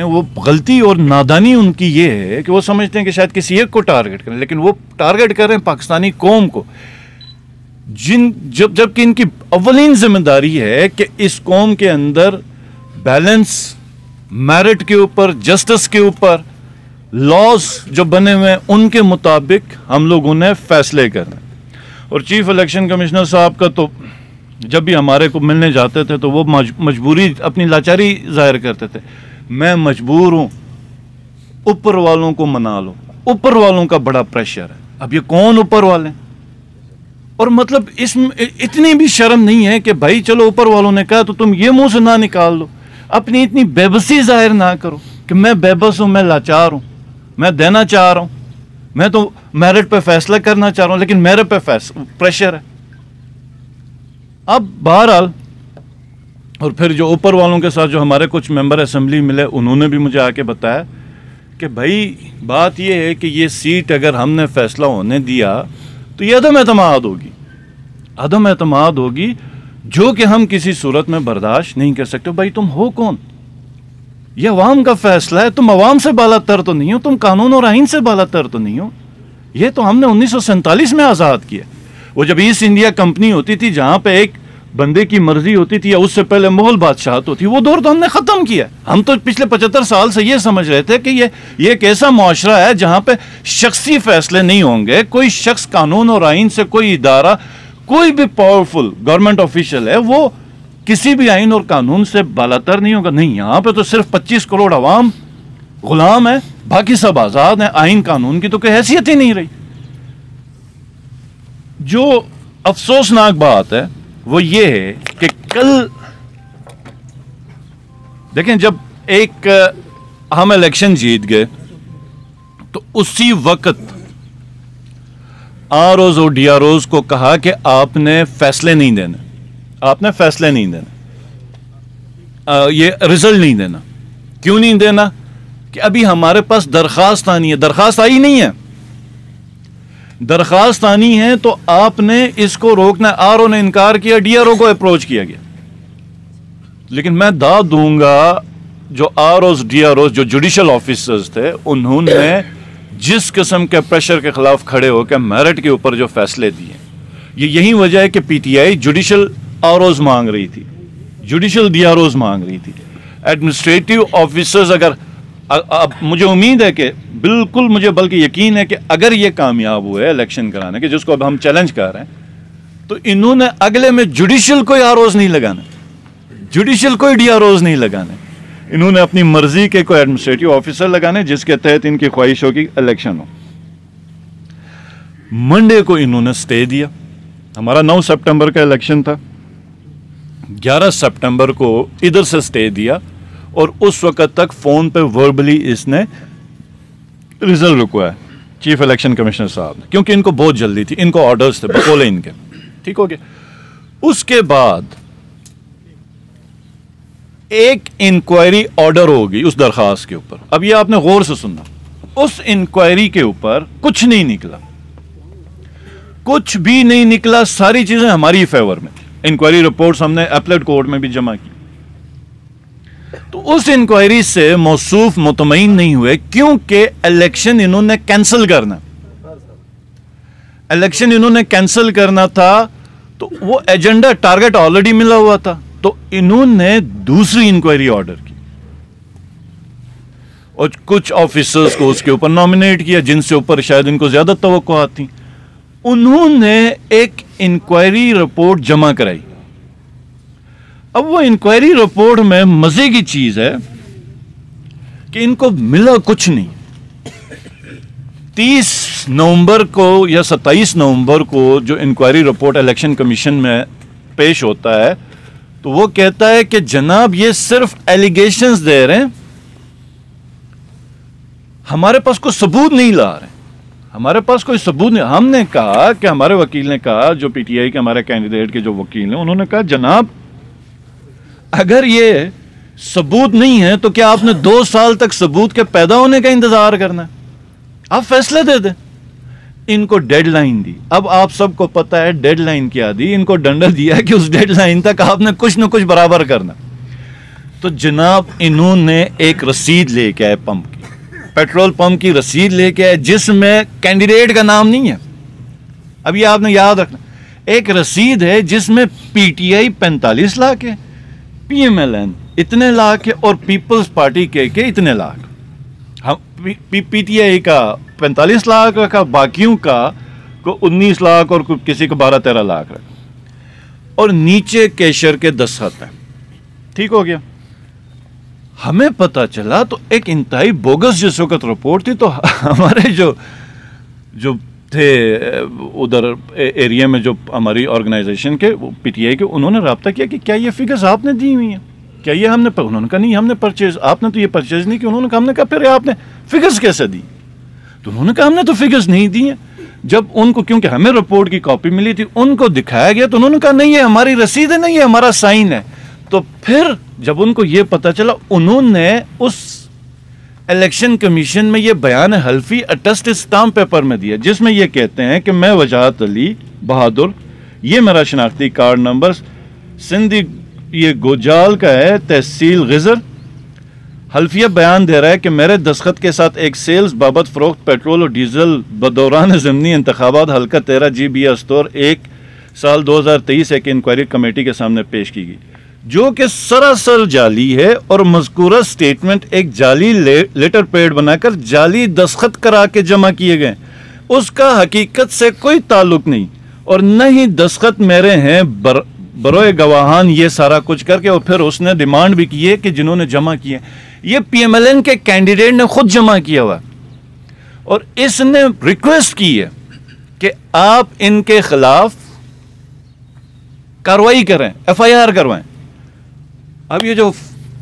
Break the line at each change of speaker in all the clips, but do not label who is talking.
वो गलती और नादानी उनकी ये है कि वो समझते हैं कि शायद किसी एक को टारगेट करें, लेकिन वो टारगेट कर रहे हैं पाकिस्तानी कौम को, जबकि इनकी अव्वलीन जिम्मेदारी है कि इस कौम के अंदर बैलेंस, मेरिट के ऊपर, जस्टिस के ऊपर, लॉज जो बने हुए हैं उनके मुताबिक हम लोगों ने फैसले करने। और चीफ इलेक्शन कमिश्नर साहब का तो जब भी हमारे को मिलने जाते थे तो वो मजबूरी, अपनी लाचारी जाहिर करते थे। मैं मजबूर हूं, ऊपर वालों को मना लो, ऊपर वालों का बड़ा प्रेशर है। अब ये कौन ऊपर वाले? और मतलब इसमें इतनी भी शर्म नहीं है कि भाई चलो ऊपर वालों ने कहा तो तुम ये मुंह से ना निकाल लो, अपनी इतनी बेबसी जाहिर ना करो कि मैं बेबस हूं, मैं लाचार हूं, मैं देना चाह रहा हूं, मैं तो मेरिट पे फैसला करना चाह रहा हूं, लेकिन मेरे पे प्रेशर है। अब बहरहाल, और फिर जो ऊपर वालों के साथ जो हमारे कुछ मेंबर असेंबली मिले उन्होंने भी मुझे आके बताया कि भाई बात यह है कि ये सीट अगर हमने फैसला होने दिया तो ये अदम एतमाद होगी, अदम एतमाद होगी, जो कि हम किसी सूरत में बर्दाश्त नहीं कर सकते। भाई तुम हो कौन? ये अवाम का फैसला है, तुम अवाम से बालातर तो नहीं हो, तुम कानून और आइन से बालातर तो नहीं हो। ये तो हमने 1947 में आज़ाद किया। वो जब ईस्ट इंडिया कंपनी होती थी जहां पे एक बंदे की मर्जी होती थी, या उससे पहले मुगल बादशाहत होती, वो दौर तो हमने खत्म किया। हम तो पिछले 75 साल से ये समझ रहे थे कि ये एक ऐसा मुआशरा है जहां पे शख्सी फैसले नहीं होंगे, कोई शख्स कानून और आइन से, कोई इदारा, कोई भी पावरफुल गवर्नमेंट ऑफिशियल है वो किसी भी आइन और कानून से बालातर नहीं होगा। नहीं, यहां पे तो सिर्फ 25 करोड़ अवाम गुलाम है, बाकी सब आजाद हैं। आइन कानून की तो कोई हैसियत ही नहीं रही। जो अफसोसनाक बात है वो ये है कि कल देखें, जब एक हम इलेक्शन जीत गए तो उसी वक्त आरओज और डीआरओज को कहा कि आपने फैसले नहीं देने, आपने फैसले नहीं देने, ये रिजल्ट नहीं देना। क्यों नहीं देना? कि अभी हमारे पास दरखास्त आनी है, दरखास्त आई नहीं है, दरखास्त आनी है तो आपने इसको रोकना। आरओ ने इनकार किया, डीआरओ को अप्रोच किया गया, लेकिन मैं दाद दूंगा जो आरओज डीआरओज जो जुडिशियल ऑफिसर्स थे उन्होंने जिस किस्म के प्रेशर के खिलाफ खड़े होकर मेरिट के ऊपर जो फैसले दिए, ये यही वजह है कि पीटीआई जुडिशियल आरओज मांग रही थी, जुडिशियल डीआरओज मांग रही थी। एडमिनिस्ट्रेटिव ऑफिसर्स अगर अब मुझे उम्मीद है कि बिल्कुल, मुझे बल्कि यकीन है कि अगर ये कामयाब हुए इलेक्शन कराने के, जिसको अब हम चैलेंज कर रहे हैं, तो इन्होंने अगले में जुडिशियल कोई आरओज नहीं लगाने, जुडिशियल कोई डीआरओज नहीं लगाने, इन्होंने अपनी मर्जी के कोई एडमिनिस्ट्रेटिव ऑफिसर लगाने जिसके तहत इनकी ख्वाहिशों की इलेक्शन हो। मंडे को इन्होंने स्टे दिया। हमारा 9 सितंबर का इलेक्शन था, 11 सितंबर को इधर से स्टे दिया और उस वक्त तक फोन पे वर्बली इसने रिजल्ट रुकवाया चीफ इलेक्शन कमिश्नर साहब ने, क्योंकि इनको बहुत जल्दी थी, इनको ऑर्डर्स थे बकोले इनके। ठीक हो गया। उसके बाद एक इंक्वायरी ऑर्डर होगी उस दरखास्त के ऊपर। अब ये आपने गौर से सुनना, उस इंक्वायरी के ऊपर कुछ नहीं निकला, कुछ भी नहीं निकला, सारी चीजें हमारी फेवर में। इंक्वायरी रिपोर्ट्स हमने अपीलेट कोर्ट में भी जमा की। तो उस इंक्वायरी से मौसूफ मुतमईन नहीं हुए, क्योंकि इलेक्शन इन्होंने कैंसिल करना, इलेक्शन इन्होंने कैंसिल करना था, तो वो एजेंडा टारगेट ऑलरेडी मिला हुआ था, तो इन्होंने दूसरी इंक्वायरी ऑर्डर की और कुछ ऑफिसर्स को उसके ऊपर नॉमिनेट किया जिनसे ऊपर शायद इनको ज्यादा तवक्कुआत थी। उन्होंने एक इंक्वायरी रिपोर्ट जमा कराई। अब वो इंक्वायरी रिपोर्ट में मजे की चीज है कि इनको मिला कुछ नहीं। 30 नवंबर को या 27 नवंबर को जो इंक्वायरी रिपोर्ट इलेक्शन कमीशन में पेश होता है, तो वो कहता है कि जनाब ये सिर्फ एलिगेशंस दे रहे हैं, हमारे पास कोई सबूत नहीं ला रहे, हमारे पास कोई सबूत नहीं। हमने कहा कि हमारे वकील ने कहा, जो पीटीआई के हमारे कैंडिडेट के जो वकील हैं, उन्होंने कहा जनाब अगर ये सबूत नहीं है तो क्या आपने 2 साल तक सबूत के पैदा होने का इंतजार करना है? आप फैसले दे दें। इनको डेडलाइन दी। अब आप सबको पता है डेडलाइन क्या दी, इनको डंडा दिया कि उस डेडलाइन तक आपने कुछ न कुछ बराबर करना। तो जनाब इन्होंने एक रसीद लेके आए पंप की, पेट्रोल पंप की रसीद लेके आए जिसमें कैंडिडेट का नाम नहीं है। अब ये आपने याद रखना, एक रसीद है जिसमें पीटीआई 45 लाख है, पीएमएलएन इतने लाख है और पीपल्स पार्टी के इतने लाख। हम पीटीआई का 45 लाख रखा, बाकियों का को 19 लाख और किसी को 12-13 लाख रखा, और नीचे कैशियर के 10 हाथ है। ठीक हो गया। हमें पता चला तो एक इंतहाई बोगस जिस वक्त रिपोर्ट थी, तो हमारे जो थे उधर एरिया में जो हमारी ऑर्गेनाइजेशन के पीटीआई के, उन्होंने रब्ता किया कि क्या ये फिगर्स आपने दी हुई हैं, क्या ये हमने, उन्होंने कहा नहीं हमने परचेज, आपने तो ये परचेज नहीं की। उन्होंने कहा, हमने कहा फिर आपने फिगर्स कैसे दी? तो उन्होंने कहा हमने तो फिगर्स नहीं दी हैं। जब उनको, क्योंकि हमें रिपोर्ट की कॉपी मिली थी, उनको दिखाया गया तो उन्होंने कहा नहीं ये हमारी रसीद है, नहीं ये हमारा साइन है। तो फिर जब उनको ये पता चला, उन्होंने उस इलेक्शन कमीशन में ये बयान हल्फी अटेस्ट स्टाम्प पेपर में दिया जिसमें ये कहते हैं कि मैं वजाहत अली बहादुर, ये मेरा शनाख्ती कार्ड नंबर सिंधी ये गोजाल का है, तहसील गिजर, हल्फिया बयान दे रहा है कि मेरे दस्तखत के साथ एक सेल्स बाबत फरोख्त पेट्रोल और डीजल बदौरान ज़िमनी इंतखाबात हल्का 13 GB स्टोर 1 साल 2023 एक इंक्वायरी कमेटी के सामने पेश की गई, जो कि सरासर जाली है और मज़कूरा स्टेटमेंट एक जाली लेटर पैड बनाकर जाली दस्तखत करा के जमा किए गए, उसका हकीकत से कोई ताल्लुक नहीं, और न ही दस्तखत मेरे हैं बरोए गवाहान, ये सारा कुछ करके। और फिर उसने डिमांड भी की है कि जिन्होंने जमा किए ये पीएमएलएन के कैंडिडेट ने खुद जमा किया हुआ, और इसने रिक्वेस्ट की है कि आप इनके खिलाफ कार्रवाई करें, एफआईआर करवाएं। अब ये जो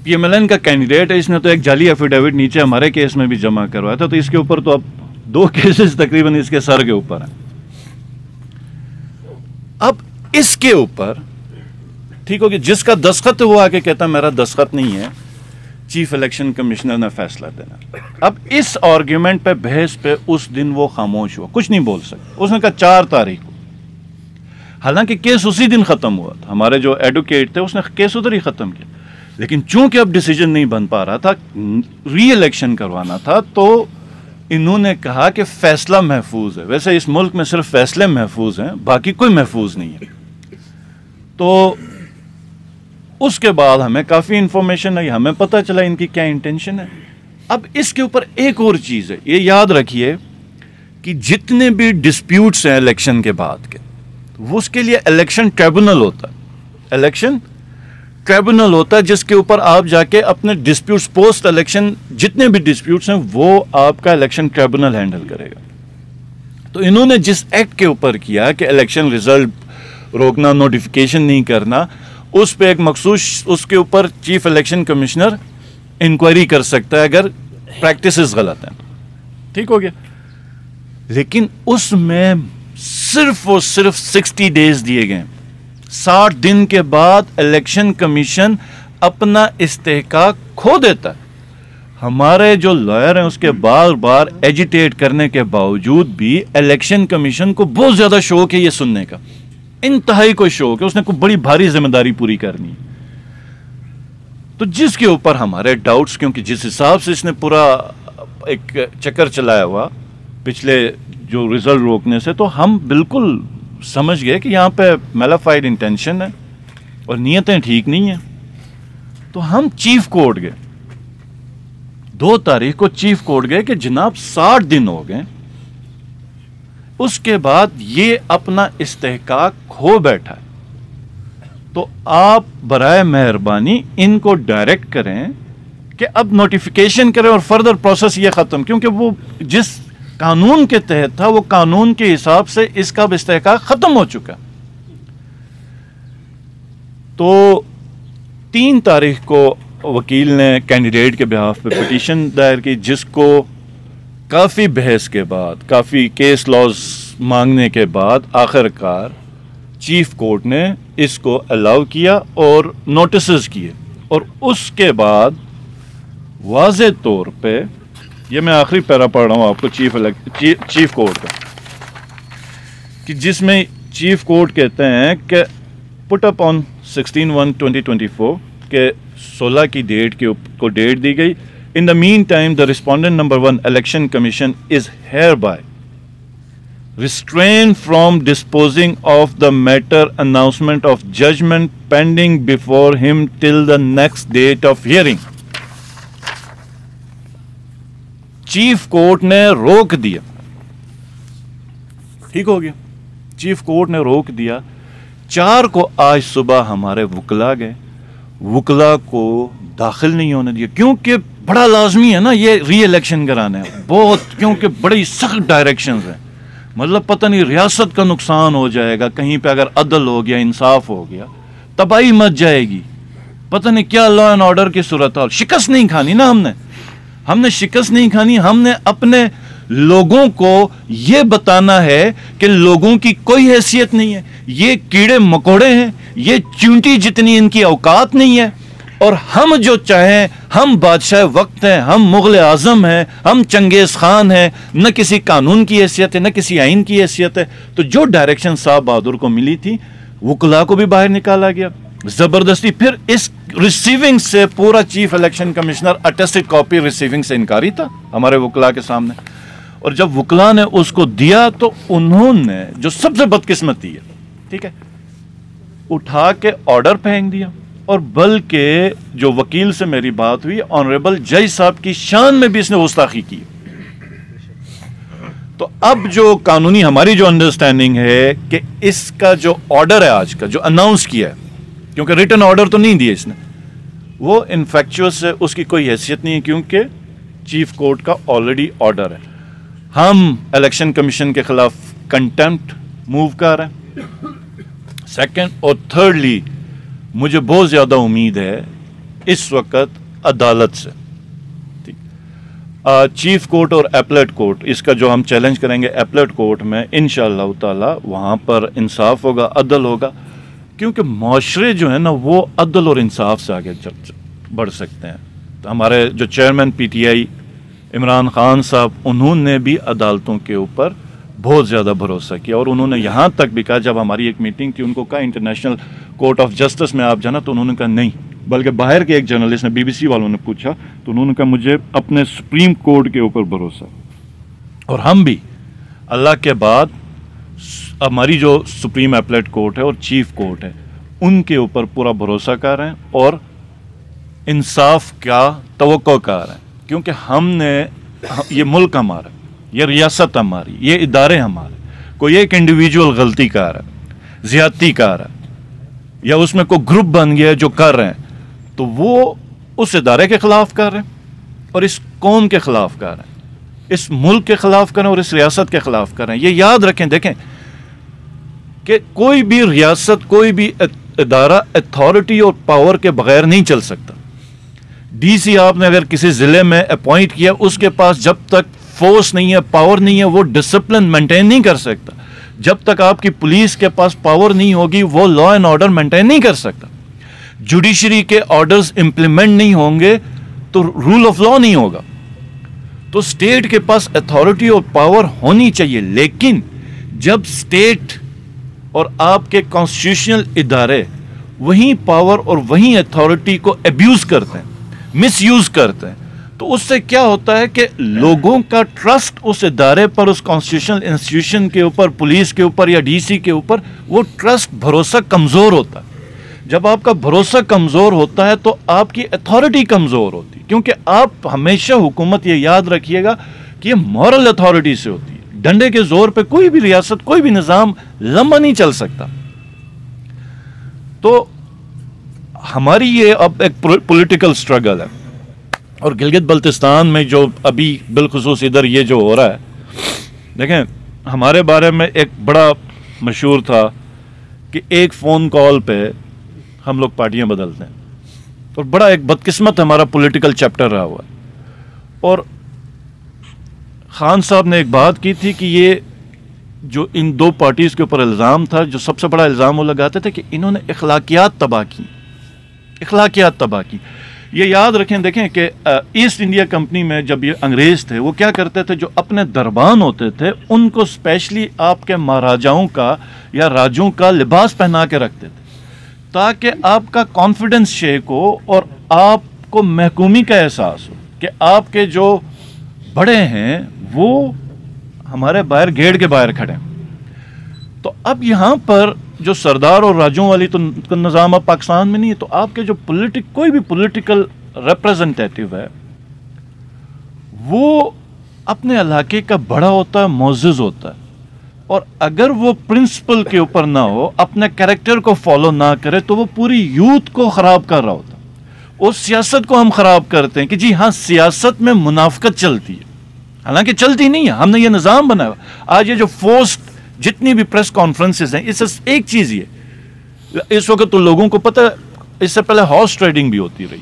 पीएमएलएन का कैंडिडेट है, इसने तो एक जाली एफिडेविट नीचे हमारे केस में भी जमा करवाया था, तो इसके ऊपर तो अब 2 केसेस तकरीबन इसके सर के ऊपर है। अब इसके ऊपर ठीक हो गया, जिसका दस्तखत वो आके कहता मेरा दस्तखत नहीं है, चीफ इलेक्शन कमिश्नर ने फैसला देना। अब इस आर्ग्यूमेंट पे, बहस पे उस दिन वो खामोश हुआ, कुछ नहीं बोल सकता। उसने कहा 4 तारीख को, हालांकि केस उसी दिन खत्म हुआ था, हमारे जो एडवोकेट थे उसने केस उधर ही खत्म किया, लेकिन चूंकि अब डिसीजन नहीं बन पा रहा था, री इलेक्शन करवाना था, तो इन्होंने कहा कि फैसला महफूज है। वैसे इस मुल्क में सिर्फ फैसले महफूज हैं, बाकी कोई महफूज नहीं है। तो उसके बाद हमें काफ़ी इंफॉर्मेशन आई, हमें पता चला इनकी क्या इंटेंशन है। अब इसके ऊपर एक और चीज़ है, ये याद रखिए कि जितने भी डिस्प्यूट्स हैं इलेक्शन के बाद के, वो उसके लिए इलेक्शन ट्रिब्यूनल होता है, इलेक्शन ट्रिब्यूनल होता है, जिसके ऊपर आप जाके अपने डिस्प्यूट्स, पोस्ट इलेक्शन जितने भी डिस्प्यूट्स हैं वो आपका इलेक्शन ट्रिब्यूनल हैंडल करेगा। तो इन्होंने जिस एक्ट के ऊपर किया कि इलेक्शन रिजल्ट रोकना, नोटिफिकेशन नहीं करना, उस पे एक मखसूस, उसके ऊपर चीफ इलेक्शन कमिश्नर इंक्वायरी कर सकता है अगर प्रैक्टिसेस गलत हैं। ठीक हो गया। लेकिन उसमें सिर्फ और सिर्फ 60 डेज दिए गए। 60 दिन के बाद इलेक्शन कमीशन अपना इस्तेहकाक खो देता है। हमारे जो लॉयर हैं उसके बार बार एजिटेट करने के बावजूद भी इलेक्शन कमीशन को बहुत ज्यादा शौक है ये सुनने का, इंतहाई को शौक है, उसने कोई बड़ी भारी जिम्मेदारी पूरी करनी है। तो जिसके ऊपर हमारे डाउट्स, क्योंकि जिस हिसाब से इसने पूरा एक चक्कर चलाया हुआ पिछले जो रिजल्ट रोकने से, तो हम बिल्कुल समझ गए कि यहाँ पे मैलाफाइड इंटेंशन है और नीयतें ठीक नहीं है। तो हम चीफ कोर्ट गए, 2 तारीख को चीफ कोर्ट गए कि जनाब 60 दिन हो गए, उसके बाद ये अपना इस्तेहकाक खो बैठा है, तो आप बराए मेहरबानी इनको डायरेक्ट करें कि अब नोटिफिकेशन करें और फर्दर प्रोसेस ये ख़त्म, क्योंकि वो जिस कानून के तहत था वो कानून के हिसाब से इसका अब इस्तेहकाक ख़त्म हो चुका। तो 3 तारीख को वकील ने कैंडिडेट के बिहाफ पे पिटीशन दायर की, जिसको काफ़ी बहस के बाद, काफ़ी केस लॉज मांगने के बाद आखिरकार चीफ कोर्ट ने इसको अलाउ किया और नोटिस किए। और उसके बाद वाज़े तौर पे, ये मैं आखिरी पैरा पढ़ रहा हूँ आपको चीफ कोर्ट का, कि जिसमें चीफ कोर्ट कहते हैं कि पुट अप ऑन 16/1/2024 के 16 की डेट को डेट दी गई। In the mean time the respondent number 1 election commission is hereby restrained from disposing of the matter announcement of judgment pending before him till the next date of hearing। Chief court ने रोक दिया, ठीक हो गया, chief court ने रोक दिया। 4 को आज सुबह हमारे वकला गए, वकला को दाखिल नहीं होने दिया, क्योंकि बड़ा लाजमी है ना ये री इलेक्शन कराने बहुत, क्योंकि बड़ी सख्त डायरेक्शंस हैं। मतलब पता नहीं रियासत का नुकसान हो जाएगा, कहीं पे अगर अदल हो गया, इंसाफ हो गया, तबाही मच जाएगी, पता नहीं क्या लॉ एंड ऑर्डर की सूरत हाल। शिकस्त नहीं खानी ना हमने शिकस्त नहीं खानी। हमने अपने लोगों को यह बताना है कि लोगों की कोई हैसियत नहीं है, ये कीड़े मकोड़े हैं, ये चूंटी जितनी इनकी औकात नहीं है, और हम जो चाहें, हम बादशाह वक्त हैं, हम मुगल आजम हैं, हम चंगेज खान हैं, न किसी कानून की हैसियत है, न किसी आइन की हैसियत है। तो जो डायरेक्शन साहब बहादुर को मिली थी, वकला को भी बाहर निकाला गया जबरदस्ती। फिर इस रिसीविंग से पूरा chief election commissioner attested copy receiving से इनकारी था हमारे वकला के सामने, और जब वकला ने उसको दिया तो उन्होंने, जो सबसे बदकिस्मती है, ठीक है, उठा के ऑर्डर फेंक दिया। और बल्कि जो वकील से मेरी बात हुई, ऑनरेबल जज साहब की शान में भी इसने गुस्ताखी की। तो अब जो कानूनी हमारी जो अंडरस्टैंडिंग है कि इसका जो ऑर्डर है आज का, जो अनाउंस किया है, क्योंकि रिटन ऑर्डर तो नहीं दिया इसने, वो इनफैक्चुअस है, उसकी कोई हैसियत नहीं है, क्योंकि चीफ कोर्ट का ऑलरेडी ऑर्डर है। हम इलेक्शन कमीशन के खिलाफ कंटेम्प्ट मूव कर रहे हैं, सेकंड, और थर्डली मुझे बहुत ज्यादा उम्मीद है इस वक्त अदालत से, ठीक, चीफ कोर्ट और एपलेट कोर्ट, इसका जो हम चैलेंज करेंगे एपलेट कोर्ट में, इंशाअल्लाह ताला वहां पर इंसाफ होगा, अदल होगा, क्योंकि माशरे जो है ना वो अदल और इंसाफ से आगे बढ़ सकते हैं। तो हमारे जो चेयरमैन पीटीआई इमरान खान साहब, उन्होंने भी अदालतों के ऊपर बहुत ज़्यादा भरोसा किया, और उन्होंने यहाँ तक भी कहा, जब हमारी एक मीटिंग थी, उनको कहा इंटरनेशनल कोर्ट ऑफ जस्टिस में आप जाना, तो उन्होंने कहा नहीं, बल्कि बाहर के एक जर्नलिस्ट ने, बीबीसी वालों ने पूछा, तो उन्होंने कहा मुझे अपने सुप्रीम कोर्ट के ऊपर भरोसा। और हम भी अल्लाह के बाद हमारी जो सुप्रीम एपलेट कोर्ट है और चीफ कोर्ट है, उनके ऊपर पूरा भरोसा कर रहे हैं और इंसाफ का तवक्को कर रहे हैं, क्योंकि हमने, ये मुल्क हमारा, ये रियासत हमारी, ये इदारे हमारे, कोई एक इंडिविजुअल गलती कर रहा है, ज्यादती कर रहा है, या उसमें कोई ग्रुप बन गया जो कर रहे हैं, तो वो उस इदारे के खिलाफ कर रहे हैं और इस कौम के खिलाफ कर रहे हैं, इस मुल्क के खिलाफ कर रहे हैं और इस रियासत के खिलाफ कर रहे हैं। ये याद रखें, देखें कि कोई भी रियासत, कोई भी इदारा अथॉरिटी और पावर के बगैर नहीं चल सकता। डीसी आपने अगर किसी जिले में अपॉइंट किया, उसके पास जब तक फोर्स नहीं है, पावर नहीं है, वो डिसिप्लिन मेंटेन नहीं कर सकता। जब तक आपकी पुलिस के पास पावर नहीं होगी, वो लॉ एंड ऑर्डर मेंटेन नहीं कर सकता। जुडिशरी के ऑर्डर्स इंप्लीमेंट नहीं होंगे तो रूल ऑफ लॉ नहीं होगा। तो स्टेट के पास अथॉरिटी और पावर होनी चाहिए, लेकिन जब स्टेट और आपके कॉन्स्टिट्यूशनल इदारे वही पावर और वही अथॉरिटी को अब्यूज करते हैं, मिसयूज करते हैं, तो उससे क्या होता है कि लोगों का ट्रस्ट उस इदारे पर, उस कॉन्स्टिट्यूशनल इंस्टीट्यूशन के ऊपर, पुलिस के ऊपर या डीसी के ऊपर, वो ट्रस्ट, भरोसा कमजोर होता है। जब आपका भरोसा कमजोर होता है तो आपकी अथॉरिटी कमजोर होती है, क्योंकि आप हमेशा, हुकूमत ये याद रखिएगा कि ये मॉरल अथॉरिटी से होती है। डंडे के जोर पे कोई भी रियासत, कोई भी निजाम लंबा नहीं चल सकता। तो हमारी ये अब एक पॉलिटिकल स्ट्रगल है, और गिलगित बल्तिस्तान में जो अभी बिलखुसूस इधर ये जो हो रहा है, देखें हमारे बारे में एक बड़ा मशहूर था कि एक फ़ोन कॉल पे हम लोग पार्टियां बदलते हैं, और बड़ा एक बदकिस्मत हमारा पॉलिटिकल चैप्टर रहा हुआ है। और खान साहब ने एक बात की थी कि ये जो इन दो पार्टीज़ के ऊपर इल्ज़ाम था, जो सबसे बड़ा इल्ज़ाम वो लगाते थे कि इन्होंने इखलाकियात तबाह की, इखलाकियात तबाह की। ये याद रखें, देखें कि ईस्ट इंडिया कंपनी में जब ये अंग्रेज़ थे, वो क्या करते थे, जो अपने दरबान होते थे उनको स्पेशली आपके महाराजाओं का या राजों का लिबास पहना के रखते थे, ताकि आपका कॉन्फिडेंस शेक हो और आपको महकूमी का एहसास हो कि आपके जो बड़े हैं वो हमारे बाहर गेट के बाहर खड़े हैं। तो अब यहाँ पर जो सरदार और राजों वाली तो निज़ाम अब पाकिस्तान में नहीं है, तो आपके जो कोई भी पॉलिटिकल रिप्रेजेंटेटिव है वो अपने इलाके का बड़ा होता है, मोअज़्ज़िज़ होता है, और अगर वो प्रिंसिपल के ऊपर ना हो, अपने कैरेक्टर को फॉलो ना करे, तो वो पूरी यूथ को ख़राब कर रहा होता है। उस सियासत को हम ख़राब करते हैं कि जी हाँ सियासत में मुनाफिकत चलती है, हालांकि चलती नहीं है, हमने ये निज़ाम बनाया। आज ये जो फोर्स्ड जितनी भी प्रेस कॉन्फ्रेंसेस हैं, इससे एक चीज़ ये, इस वक्त तो लोगों को पता है, इससे पहले हॉर्स ट्रेडिंग भी होती रही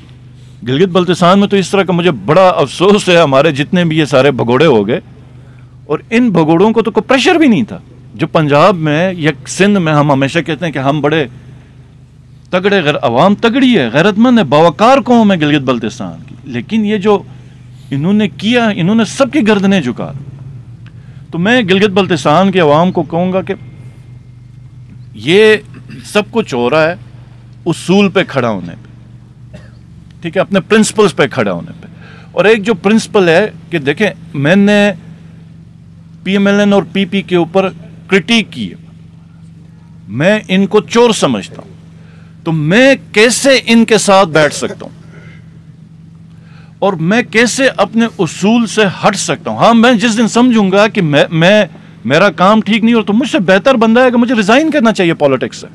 गिलगित बल्तिस्तान में। तो इस तरह का मुझे बड़ा अफसोस है, हमारे जितने भी ये सारे भगोड़े हो गए, और इन भगोड़ों को तो कोई प्रेशर भी नहीं था। जो पंजाब में या सिंध में हम हमेशा कहते हैं कि हम बड़े तगड़े, अवाम तगड़ी है, गैरतमंद है, बावकार कौम है गिलगित बल्तिस्तान की, लेकिन ये जो इन्होंने किया, इन्होंने सबकी गर्दनें झुका। तो मैं गिलगित बल्तिस्तान के अवाम को कहूँगा कि ये सब कुछ हो रहा है उसूल पे खड़ा होने पे, ठीक है, अपने प्रिंसिपल्स पे खड़ा होने पे। और एक जो प्रिंसिपल है कि देखें, मैंने पीएमएलएन और पीपी के ऊपर क्रिटिक की है, मैं इनको चोर समझता हूं, तो मैं कैसे इनके साथ बैठ सकता हूं और मैं कैसे अपने उसूल से हट सकता हूं। हाँ, मैं जिस दिन समझूंगा कि मेरा काम ठीक नहीं, और तो मुझसे बेहतर बंदा है कि मुझे रिजाइन करना चाहिए पॉलिटिक्स से,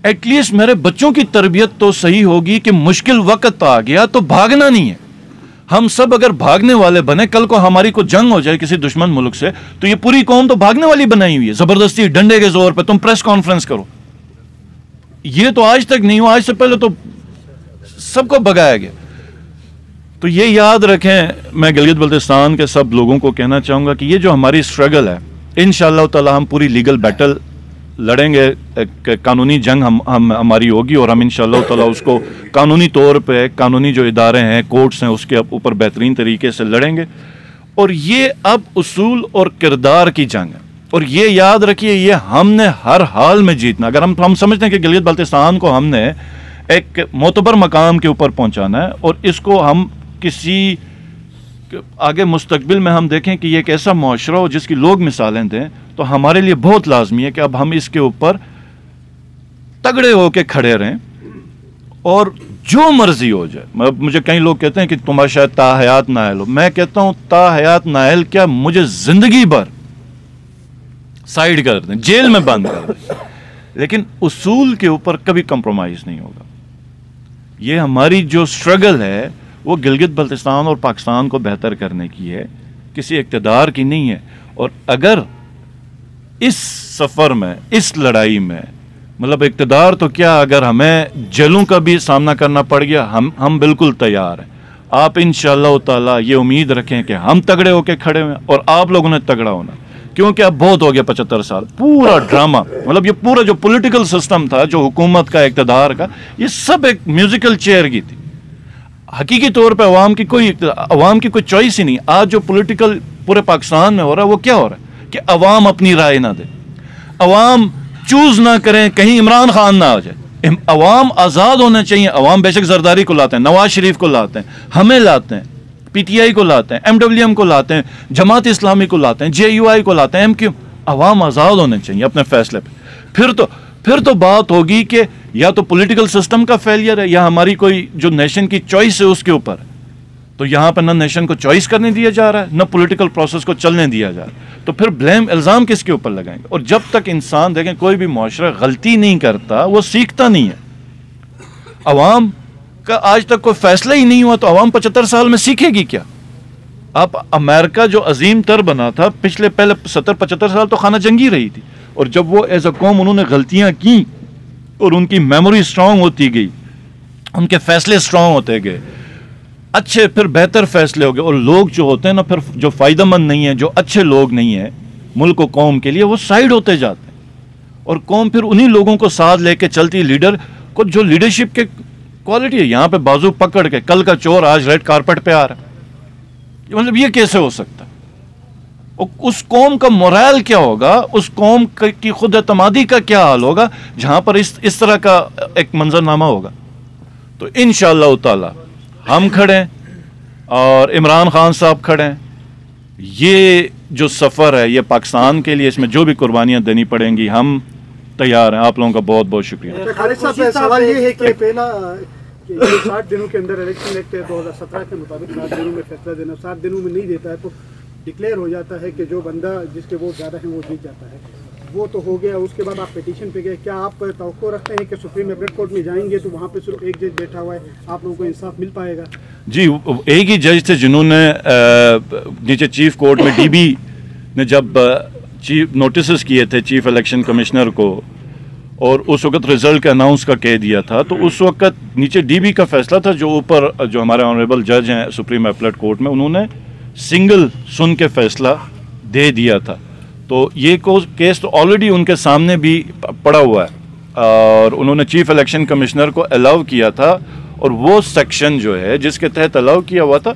एटलीस्ट मेरे बच्चों की तरबियत तो सही होगी कि मुश्किल वक्त आ गया तो भागना नहीं है। हम सब अगर भागने वाले बने, कल को हमारी को जंग हो जाए किसी दुश्मन मुल्क से, तो ये पूरी कौम तो भागने वाली बनाई हुई है, जबरदस्ती डंडे के जोर पे तुम प्रेस कॉन्फ्रेंस करो। ये तो आज तक नहीं हुआ, आज से पहले तो सबको भगाया गया। तो ये याद रखें, मैं गिलगित बल्तिस्तान के सब लोगों को कहना चाहूंगा कि ये जो हमारी स्ट्रगल है, इंशाअल्लाह ताला हम पूरी लीगल बैटल लड़ेंगे, कानूनी जंग हमारी होगी, और हम इंशाअल्लाह ताला उसको कानूनी तौर पे, कानूनी जो इदारे हैं, कोर्ट्स हैं, उसके ऊपर बेहतरीन तरीके से लड़ेंगे। और ये अब उसूल और किरदार की जंग है, और ये याद रखिए, ये हमने हर हाल में जीतना। अगर हम समझते हैं कि गिलगित बल्तिस्तान को हमने एक मोतबर मकाम के ऊपर पहुंचाना है, और इसको हम किसी आगे मुस्तकबिल में हम देखें कि ये एक ऐसा मुआशरा हो जिसकी लोग मिसालें दें, तो हमारे लिए बहुत लाजमी है कि अब हम इसके ऊपर तगड़े होकर खड़े रहें, और जो मर्जी हो जाए। मुझे कई लोग कहते हैं कि तुम्हारा शायद ताहयात नाअहल हो, मैं कहता हूं ताहयात नाअहल क्या, मुझे जिंदगी भर साइड कर दें, जेल में बंद कर दें, लेकिन उसूल के ऊपर कभी कंप्रोमाइज नहीं होगा। ये हमारी जो स्ट्रगल है वो गिलगित बल्तिस्तान और पाकिस्तान को बेहतर करने की है, किसी इक़्तिदार की नहीं है। और अगर इस सफ़र में, इस लड़ाई में, मतलब इक़्तिदार तो क्या, अगर हमें जेलों का भी सामना करना पड़ गया, हम बिल्कुल तैयार हैं। आप इंशाअल्लाह ताला ये उम्मीद रखें कि हम तगड़े होकर खड़े हुए, और आप लोगों ने तगड़ा होना, क्योंकि अब बहुत हो गया 75 साल पूरा ड्रामा। मतलब ये पूरा जो पॉलिटिकल सिस्टम था, जो हुकूमत का, इक़्तिदार का, ये सब एक म्यूजिकल चेयर की थी। हकीकी तौर पे अवाम की कोई चॉइस ही नहीं। आज जो पॉलिटिकल पूरे पाकिस्तान में हो रहा है, वो क्या हो रहा है कि अवाम अपनी राय ना दे, अवाम चूज ना करें, कहीं इमरान खान ना आ जाए। अवाम आज़ाद होना चाहिए। अवाम बेशक जरदारी को लाते हैं, नवाज शरीफ को लाते हैं, हमें लाते हैं, पीटीआई को लाते हैं, एमडब्ल्यूएम को लाते हैं, जमात इस्लामी को लाते हैं, जेयूआई को लाते हैं, एमक्यू। अवाम आज़ाद होने चाहिए अपने फैसले पे। फिर तो बात होगी कि या तो पॉलिटिकल सिस्टम का फेलियर है, या हमारी कोई जो नेशन की चॉइस है उसके ऊपर। तो यहाँ पर ना नेशन को चॉइस करने दिया जा रहा है, ना पॉलिटिकल प्रोसेस को चलने दिया जा रहा है। तो फिर ब्लेम, इल्ज़ाम किसके ऊपर लगाएंगे? और जब तक इंसान, देखें, कोई भी मुआशरा गलती नहीं करता, वो सीखता नहीं है। अवाम का आज तक कोई फैसला ही नहीं हुआ, तो अवाम 75 साल में सीखेगी क्या? आप अमेरिका जो अजीम तर बना था, पहले 70-75 साल तो खाना जंगी रही थी, और जब वो एज अ कौम उन्होंने गलतियां की और उनकी मेमोरी स्ट्रांग होती गई, उनके फैसले स्ट्रांग होते गए, अच्छे फिर बेहतर फैसले हो गए, और लोग जो होते हैं ना, फिर जो फ़ायदेमंद नहीं है, जो अच्छे लोग नहीं है मुल्क और कौम के लिए, वो साइड होते जाते हैं, और कौम फिर उन्हीं लोगों को साथ लेके चलती है, लीडर को, जो लीडरशिप के क्वालिटी है। यहाँ पे बाजू पकड़ के, कल का चोर आज रेड कारपेट पे आ रहा है, मतलब ये कैसे हो सकता है? उस कौम का मोरल क्या होगा, उस कौम की खुद एतमादी का क्या हाल होगा, जहां पर इस तरह का एक मंजरनामा होगा। तो इंशाअल्लाह ताला हम खड़े हैं और इमरान खान साहब खड़े हैं। ये जो सफ़र है ये पाकिस्तान के लिए, इसमें जो भी कुर्बानियाँ देनी पड़ेंगी हम तैयार हैं। आप लोगों का बहुत बहुत शुक्रिया।
खालिद साहब, सवाल ये है कि पहला 60 दिनों के अंदर इलेक्शन एक्ट 2017 के मुताबिक 60 दिनों में फैसला देना, 60 दिनों में नहीं देता है तो डिक्लेयर हो जाता है कि जो बंदा जिसके वोट ज़्यादा हैं वो जीत जाता है। वो तो हो गया, उसके बाद आप पिटीशन पे गए। क्या आप तवक्को रखते हैं कि सुप्रीम अपील कोर्ट में जाएंगे तो वहाँ पे सिर्फ एक जज बैठा हुआ है, आप लोगों को इंसाफ मिल पाएगा?
जी, एक ही जज थे जिन्होंने नीचे चीफ कोर्ट में डीबी ने जब चीफ नोटिस किए थे चीफ इलेक्शन कमिश्नर को और उस वक्त रिजल्ट का अनाउंस का कह दिया था, तो उस वक्त नीचे डीबी का फैसला था जो ऊपर जो हमारे ऑनरेबल जज हैं सुप्रीम अपीलेट कोर्ट में, उन्होंने सिंगल सुन के फैसला दे दिया था। तो ये केस तो ऑलरेडी उनके सामने भी पड़ा हुआ है और उन्होंने चीफ इलेक्शन कमिश्नर को अलाउ किया था और वो सेक्शन जो है जिसके तहत अलाउ किया हुआ था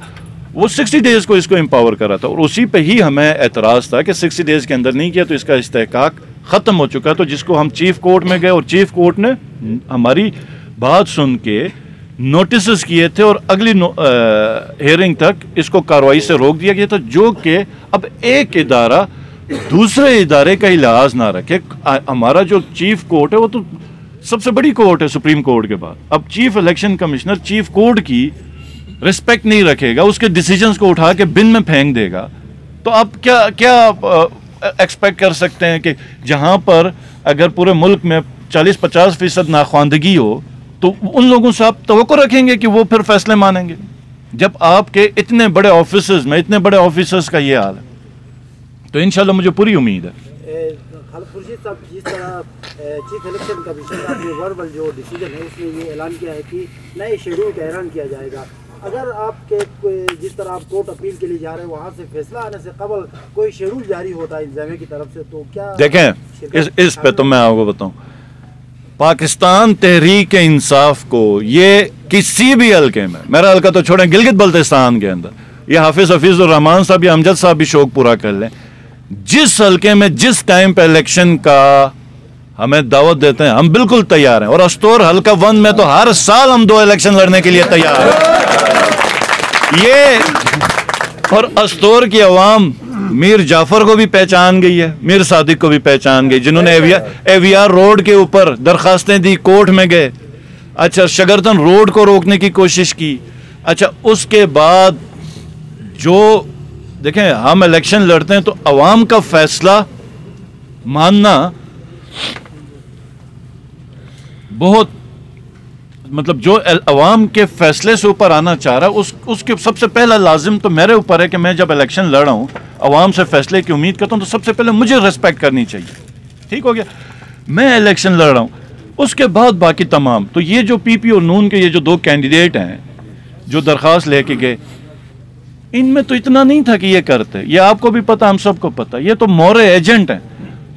वो 60 डेज़ को इसको एम्पावर कर रहा था और उसी पे ही हमें एतराज़ था कि 60 डेज़ के अंदर नहीं किया तो इसका इस्तेहकाक ख़त्म हो चुका। तो जिसको हम चीफ कोर्ट में गए और चीफ कोर्ट ने हमारी बात सुन के नोटिस किए थे और अगली हियरिंग तक इसको कार्रवाई से रोक दिया गया था, जो कि अब एक इदारा दूसरे इदारे का ही लिहाज ना रखे। हमारा जो चीफ कोर्ट है वो तो सबसे बड़ी कोर्ट है सुप्रीम कोर्ट के बाद। अब chief election commissioner chief court की रिस्पेक्ट नहीं रखेगा, उसके डिसीजंस को उठा के बिन में फेंक देगा, तो आप क्या एक्सपेक्ट कर सकते हैं कि जहां पर अगर पूरे मुल्क में 40-50% नाख्वानदगी हो तो उन लोगों से आप तवक्को रखेंगे कि वो फिर फैसले मानेंगे, जब आपके इतने बड़े ऑफिसर्स में इतने बड़े ऑफिसर्स का ये हाल है। तो इंशाल्लाह मुझे पूरी उम्मीद है।
खुर्शीद साहब, जिस तरह चीफ इलेक्शन कमिश्नर ने वर्बल जो डिसीजन है उसमें ये ऐलान किया है कि नए शेड्यूल का ऐलान किया जाएगा, अगर आपके जिस तरह आप कोर्ट अपील के लिए जा रहे हैं वहाँ से फैसला आने से कबल कोई शेड्यूल जारी होता है इंतजामिया की तरफ से, तो क्या
देखें इस पे तो मैं आपको बताऊं, पाकिस्तान तहरीक इंसाफ को ये किसी भी हल्के में, मेरा हल्का तो छोड़ें, गिलगित बल्तिस्तान के अंदर ये हाफिज हफीजुर रहमान साहब या अमजद साहब भी शौक पूरा कर लें, जिस हल्के में जिस टाइम पे इलेक्शन का हमें दावत देते हैं हम बिल्कुल तैयार हैं। और अस्तोर हल्का 1 में तो हर साल हम 2 इलेक्शन लड़ने के लिए तैयार हैं। ये और अस्तोर की अवाम मीर जाफर को भी पहचान गई है, मीर सादिक को भी पहचान गई, जिन्होंने एवीआर रोड के ऊपर दरखास्तें दी, कोर्ट में गए। अच्छा, शगरतन रोड को रोकने की कोशिश की। अच्छा, उसके बाद जो देखें हम इलेक्शन लड़ते हैं तो अवाम का फैसला मानना बहुत, मतलब जो अवाम के फैसले से ऊपर आना चाह रहा है उसके सबसे पहला लाजिम तो मेरे ऊपर है कि मैं जब इलेक्शन लड़ रहा हूँ अवाम से फैसले की उम्मीद करता हूँ तो सबसे पहले मुझे रिस्पेक्ट करनी चाहिए। ठीक हो गया, मैं इलेक्शन लड़ रहा हूँ, उसके बाद बाकी तमाम। तो ये जो पीपी और नून के ये जो 2 कैंडिडेट हैं जो दरख्वास्त लेके गए, इनमें तो इतना नहीं था कि ये करते, ये आपको भी पता, हम सबको पता, ये तो मोहरे एजेंट हैं।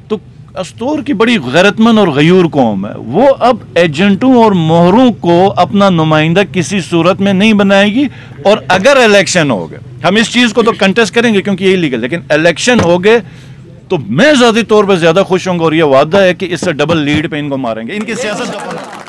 तो अस्तोर की बड़ी गैरतमंद और गयूर कौम है, वो अब एजेंटों और मोहरों को अपना नुमाइंदा किसी सूरत में नहीं बनाएगी। और अगर इलेक्शन हो गए, हम इस चीज़ को तो कंटेस्ट करेंगे क्योंकि ये लीगल, लेकिन इलेक्शन हो गए तो मैं ज़ाती तौर पर ज़्यादा खुश होंगे और ये वादा है कि इससे डबल लीड पे इनको मारेंगे, इनकी सियासत